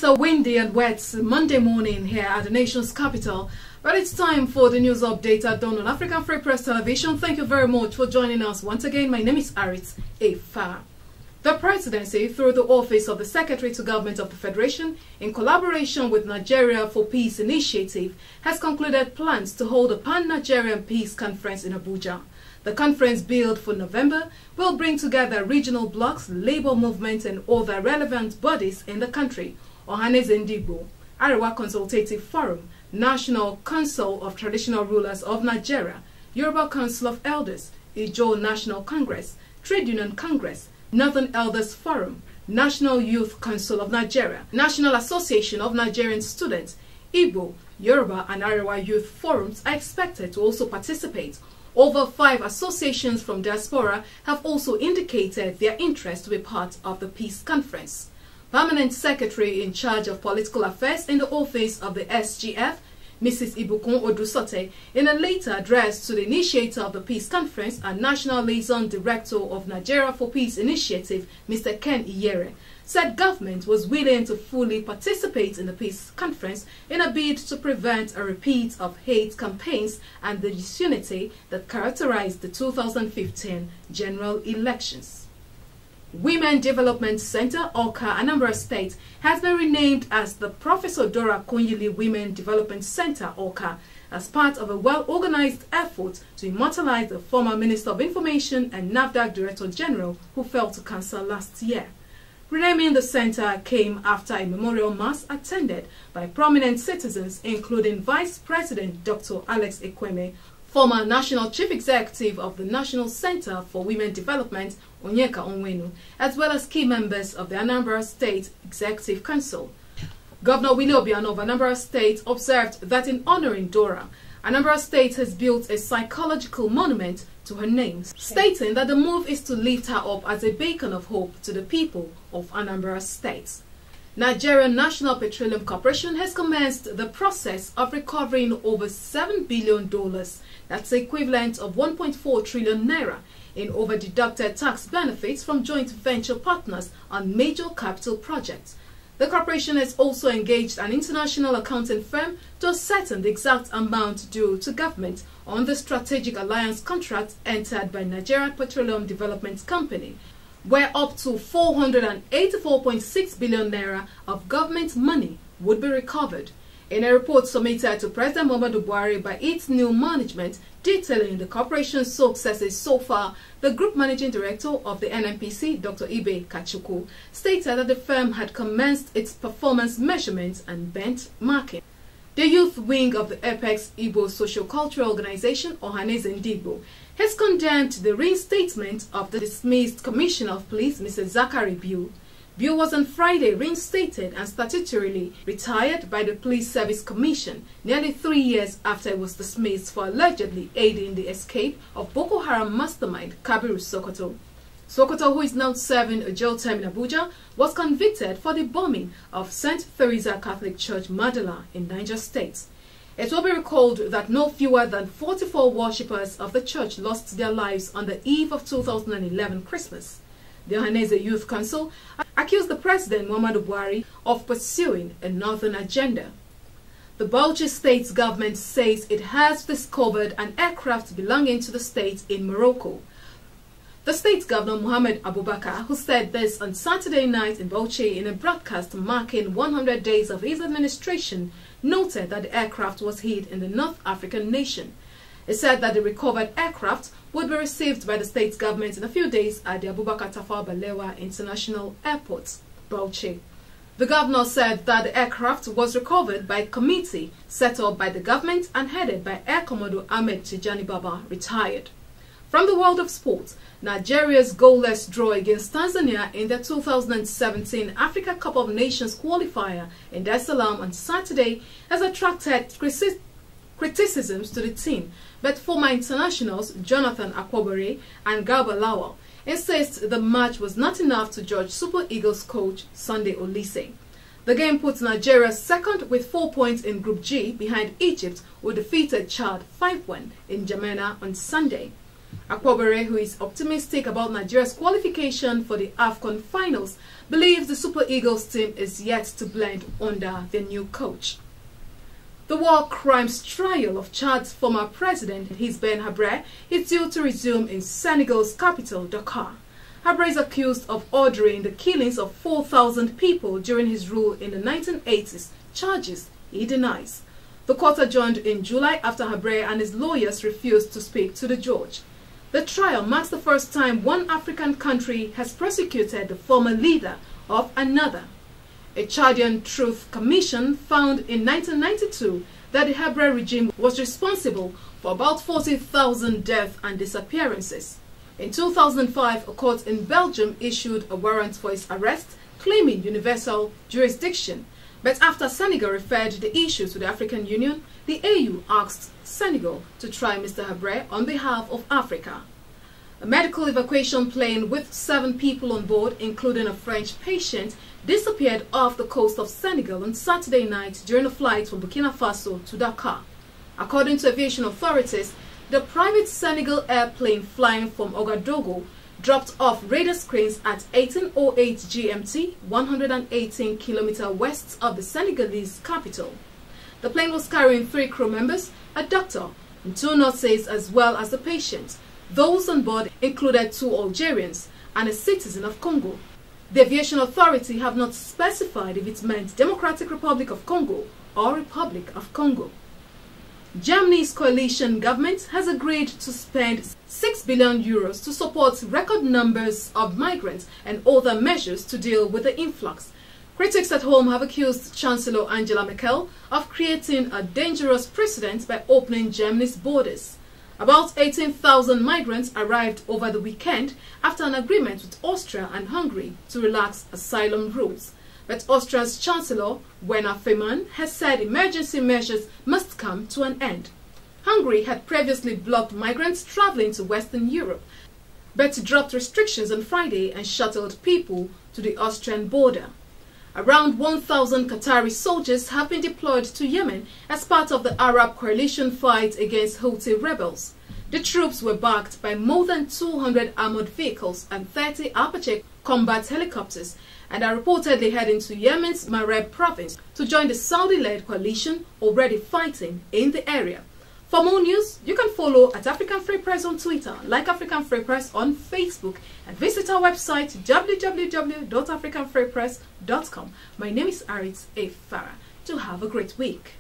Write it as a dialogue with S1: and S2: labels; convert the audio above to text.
S1: a windy and wet Monday morning here at the nation's capital, but it's time for the news update at dawn on African Free Press Television. Thank you very much for joining us once again. My name is Arit Efa. The presidency, through the office of the Secretary to Government of the Federation, in collaboration with Nigeria for Peace Initiative, has concluded plans to hold a Pan-Nigerian Peace Conference in Abuja. The conference, billed for November, will bring together regional blocs, labor movements and other relevant bodies in the country. Ohaneze Ndigbo, Arewa Consultative Forum, National Council of Traditional Rulers of Nigeria, Yoruba Council of Elders, Ijo National Congress, Trade Union Congress, Northern Elders Forum, National Youth Council of Nigeria, National Association of Nigerian Students, Igbo, Yoruba and Arewa Youth Forums are expected to also participate. Over 5 associations from diaspora have also indicated their interest to be part of the Peace Conference. Permanent Secretary in charge of Political Affairs in the office of the SGF, Mrs. Ibukun Odusote, in a later address to the initiator of the Peace Conference and National Liaison Director of Nigeria for Peace Initiative, Mr. Ken Iyere, said government was willing to fully participate in the Peace Conference in a bid to prevent a repeat of hate campaigns and the disunity that characterized the 2015 general elections. Women Development Center, Awka, Anambra State, has been renamed as the Professor Dora Akunyili Women Development Center, Awka, as part of a well-organized effort to immortalize the former Minister of Information and NAFDAC Director General who fell to cancer last year. Renaming the center came after a memorial mass attended by prominent citizens, including Vice President Dr. Alex Ekweme, former National Chief Executive of the National Center for Women Development, Onyeka Onwenu, as well as key members of the Anambra State Executive Council. Governor Willie Obiano of Anambra State observed that in honoring Dora, Anambra State has built a psychological monument to her name, stating that the move is to lift her up as a beacon of hope to the people of Anambra State. Nigerian National Petroleum Corporation has commenced the process of recovering over $7 billion, that's the equivalent of 1.4 trillion naira, in over-deducted tax benefits from joint venture partners on major capital projects. The corporation has also engaged an international accounting firm to ascertain the exact amount due to government on the strategic alliance contract entered by Nigerian Petroleum Development Company, where up to 484.6 billion naira of government money would be recovered. In a report submitted to President Muhammadu Buhari by its new management detailing the corporation's successes so far, the Group Managing Director of the NNPC, Dr. Ibe Kachuku, stated that the firm had commenced its performance measurements and benchmarking. The youth wing of the Apex Igbo Socio-Cultural Organization, Ohaneze Ndigbo, has condemned the reinstatement of the dismissed Commissioner of Police, Mr. Zachary Biu. Biu was on Friday reinstated and statutorily retired by the Police Service Commission nearly 3 years after it was dismissed for allegedly aiding the escape of Boko Haram mastermind Kabiru Sokoto. Sokoto, who is now serving a jail term in Abuja, was convicted for the bombing of St. Theresa Catholic Church, Madala, in Niger State. It will be recalled that no fewer than 44 worshippers of the church lost their lives on the eve of 2011 Christmas. The Ohaneze Youth Council accused the President Muhammadu Buhari of pursuing a northern agenda. The Bauchi State government says it has discovered an aircraft belonging to the state in Morocco. The state governor Mohammed Abubakar, who said this on Saturday night in Bauchi in a broadcast marking 100 days of his administration, noted that the aircraft was hid in the North African nation. He said that the recovered aircraft would be received by the state government in a few days at the Abubakar Tafawa Balewa International Airport, Bauchi. The governor said that the aircraft was recovered by a committee set up by the government and headed by Air Commodore Ahmed Tijani Baba, retired. From the world of sports, Nigeria's goalless draw against Tanzania in the 2017 Africa Cup of Nations qualifier in Dar es Salaam on Saturday has attracted criticisms to the team, but former internationals Jonathan Akwabore and Garba Lawal insist the match was not enough to judge Super Eagles coach Sunday Olise. The game puts Nigeria second with 4 points in Group G behind Egypt, who defeated Chad 5-1 in Jamena on Sunday. Akpobere, who is optimistic about Nigeria's qualification for the AFCON finals, believes the Super Eagles team is yet to blend under their new coach. The war crimes trial of Chad's former president, Hisben Habre, is due to resume in Senegal's capital, Dakar. Habre is accused of ordering the killings of 4,000 people during his rule in the 1980s, charges he denies. The court adjourned in July after Habre and his lawyers refused to speak to the judge. The trial marks the first time one African country has prosecuted the former leader of another. A Chadian Truth Commission found in 1992 that the Habre regime was responsible for about 40,000 deaths and disappearances. In 2005, a court in Belgium issued a warrant for his arrest, claiming universal jurisdiction. But after Senegal referred the issue to the African Union, the AU asked Senegal to try Mr. Habre on behalf of Africa. A medical evacuation plane with 7 people on board, including a French patient, disappeared off the coast of Senegal on Saturday night during a flight from Burkina Faso to Dakar. According to aviation authorities, the private Senegal airplane flying from Ouagadougou dropped off radar screens at 18:08 GMT, 118 km west of the Senegalese capital. The plane was carrying 3 crew members, a doctor, and 2 nurses, as well as the patient. Those on board included 2 Algerians and a citizen of Congo. The aviation authority have not specified if it meant Democratic Republic of Congo or Republic of Congo. Germany's coalition government has agreed to spend €6 billion to support record numbers of migrants and other measures to deal with the influx. Critics at home have accused Chancellor Angela Merkel of creating a dangerous precedent by opening Germany's borders. About 18,000 migrants arrived over the weekend after an agreement with Austria and Hungary to relax asylum rules. But Austria's Chancellor Werner Faymann has said emergency measures must come to an end. Hungary had previously blocked migrants traveling to Western Europe, but dropped restrictions on Friday and shuttled people to the Austrian border. Around 1,000 Qatari soldiers have been deployed to Yemen as part of the Arab coalition fight against Houthi rebels. The troops were backed by more than 200 armored vehicles and 30 Apache combat helicopters and are reportedly heading to Yemen's Mareb province to join the Saudi-led coalition already fighting in the area. For more news, you can follow at African Free Press on Twitter, like African Free Press on Facebook, and visit our website www.africanfreepress.com. My name is Arit A. Farah. Do have a great week.